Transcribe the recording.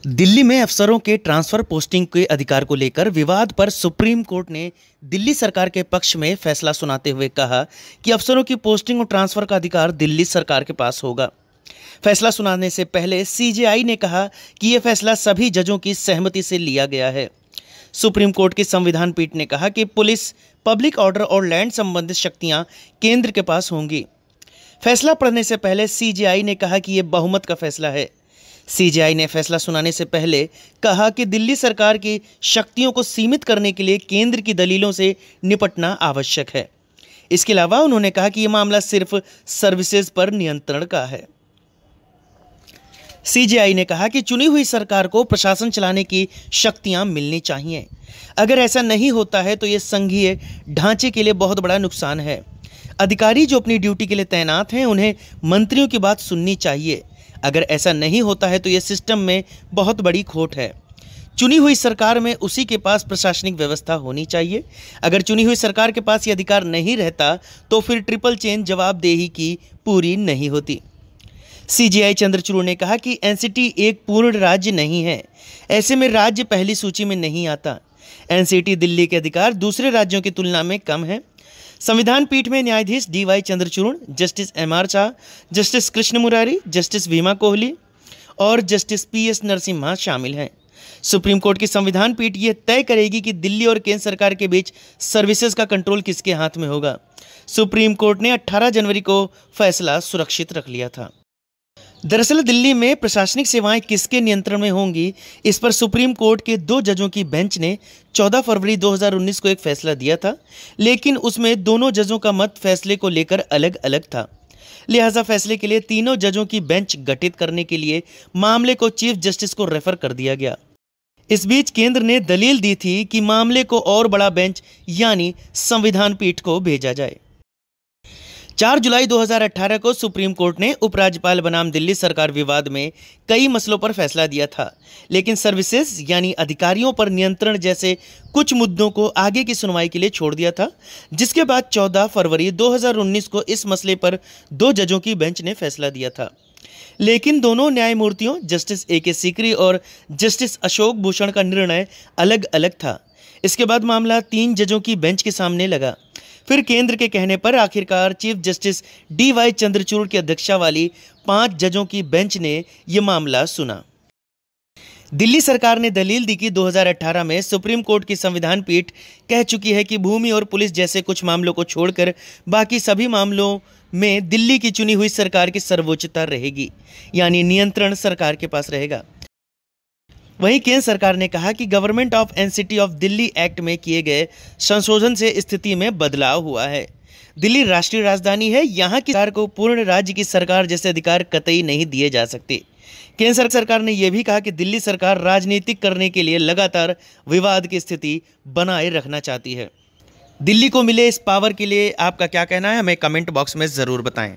दिल्ली में अफसरों के ट्रांसफर पोस्टिंग के अधिकार को लेकर विवाद पर सुप्रीम कोर्ट ने दिल्ली सरकार के पक्ष में फैसला सुनाते हुए कहा कि अफसरों की पोस्टिंग और ट्रांसफर का अधिकार दिल्ली सरकार के पास होगा। फैसला सुनाने से पहले सीजेआई ने कहा कि यह फैसला सभी जजों की सहमति से लिया गया है। सुप्रीम कोर्ट की संविधान पीठ ने कहा कि पुलिस, पब्लिक ऑर्डर और लैंड संबंधित शक्तियां केंद्र के पास होंगी। फैसला पढ़ने से पहले सीजेआई ने कहा कि यह बहुमत का फैसला है। सीजेआई ने फैसला सुनाने से पहले कहा कि दिल्ली सरकार की शक्तियों को सीमित करने के लिए केंद्र की दलीलों से निपटना आवश्यक है। इसके अलावा उन्होंने कहा कि यह मामला सिर्फ सर्विसेज पर नियंत्रण का है। सीजेआई ने कहा कि चुनी हुई सरकार को प्रशासन चलाने की शक्तियां मिलनी चाहिए। अगर ऐसा नहीं होता है तो यह संघीय ढांचे के लिए बहुत बड़ा नुकसान है। अधिकारी जो अपनी ड्यूटी के लिए तैनात हैं, उन्हें मंत्रियों की बात सुननी चाहिए। अगर ऐसा नहीं होता है तो यह सिस्टम में बहुत बड़ी खोट है। चुनी हुई सरकार में उसी के पास प्रशासनिक व्यवस्था होनी चाहिए। अगर चुनी हुई सरकार के पास यह अधिकार नहीं रहता तो फिर ट्रिपल चेन जवाबदेही की पूरी नहीं होती। सीजेआई चंद्रचूड़ ने कहा कि एनसीटी एक पूर्ण राज्य नहीं है। ऐसे में राज्य पहली सूची में नहीं आता। एनसीटी दिल्ली के अधिकार दूसरे राज्यों की तुलना में कम है। संविधान पीठ में न्यायाधीश DY Chandrachud, justice MR Shah, justice Krishna Murari, justice Bhima Kohli और जस्टिस पीएस नरसिम्हा शामिल हैं। सुप्रीम कोर्ट की संविधान पीठ यह तय करेगी कि दिल्ली और केंद्र सरकार के बीच सर्विसेज का कंट्रोल किसके हाथ में होगा। सुप्रीम कोर्ट ने 18 जनवरी को फैसला सुरक्षित रख लिया था। दरअसल दिल्ली में प्रशासनिक सेवाएं किसके नियंत्रण में होंगी, इस पर सुप्रीम कोर्ट के 2 जजों की बेंच ने 14 फरवरी 2019 को एक फैसला दिया था, लेकिन उसमें दोनों जजों का मत फैसले को लेकर अलग अलग था। लिहाजा फैसले के लिए तीनों जजों की बेंच गठित करने के लिए मामले को चीफ जस्टिस को रेफर कर दिया गया। इस बीच केंद्र ने दलील दी थी कि मामले को और बड़ा बेंच यानी संविधान पीठ को भेजा जाए। 4 जुलाई 2018 को सुप्रीम कोर्ट ने उपराज्यपाल बनाम दिल्ली सरकार विवाद में कई मसलों पर फैसला दिया था, लेकिन सर्विसेज यानी अधिकारियों पर नियंत्रण जैसे कुछ मुद्दों को आगे की सुनवाई के लिए छोड़ दिया था, जिसके बाद 14 फरवरी 2019 को इस मसले पर 2 जजों की बेंच ने फैसला दिया था। लेकिन दोनों न्यायमूर्तियों जस्टिस ए के सीकरी और जस्टिस अशोक भूषण का निर्णय अलग अलग था। इसके बाद मामला 3 जजों की बेंच के सामने लगा। फिर केंद्र के कहने पर आखिरकार चीफ जस्टिस डीवाई चंद्रचूड़ की अध्यक्षता वाली 5 जजों की बेंच ने यह मामला सुना। दिल्ली सरकार ने दलील दी कि 2018 में सुप्रीम कोर्ट की संविधान पीठ कह चुकी है कि भूमि और पुलिस जैसे कुछ मामलों को छोड़कर बाकी सभी मामलों में दिल्ली की चुनी हुई सरकार की सर्वोच्चता रहेगी, यानी नियंत्रण सरकार के पास रहेगा। वहीं केंद्र सरकार ने कहा कि government of NCT of Delhi act में किए गए संशोधन से स्थिति में बदलाव हुआ है। दिल्ली राष्ट्रीय राजधानी है, यहाँ की सरकार को पूर्ण राज्य की सरकार जैसे अधिकार कतई नहीं दिए जा सकते। केंद्र सरकार ने यह भी कहा कि दिल्ली सरकार राजनीतिक करने के लिए लगातार विवाद की स्थिति बनाए रखना चाहती है। दिल्ली को मिले इस पावर के लिए आपका क्या कहना है, हमें कमेंट बॉक्स में ज़रूर बताएं।